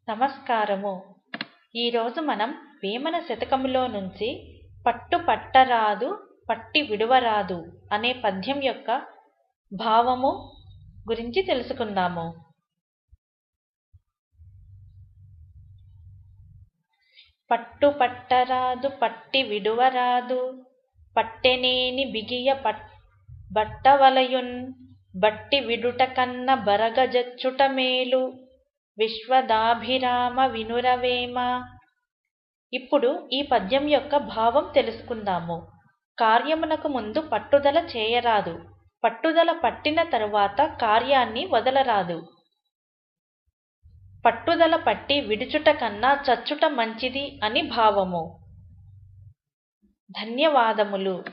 నమస్కారము. ఈరోజు మనం వేమన శతకములో నుంచి పట్టు పట్టరాదు పట్టి విడువరాదు అనే పద్యం యొక్క భావము గురించి తెలుసుకుందాము. పట్టు పట్టరాదు పట్టి విడువరాదు పట్టెనేని బిగియ బట్టవలయున్ బట్టి విడుట కన్న బరగజచ్చుట మేలు విశ్వదాభిరామ వినురవేమ. ఇప్పుడు ఈ పద్యం యొక్క భావం తెలుసుకుందాము. కార్యమునకు ముందు పట్టుదల చేయరాదు, పట్టుదల పట్టిన తరువాత కార్యాన్ని వదలరాదు. పట్టుదల పట్టి విడుచుట కన్నా చచ్చుట మంచిది అని భావము. ధన్యవాదములు.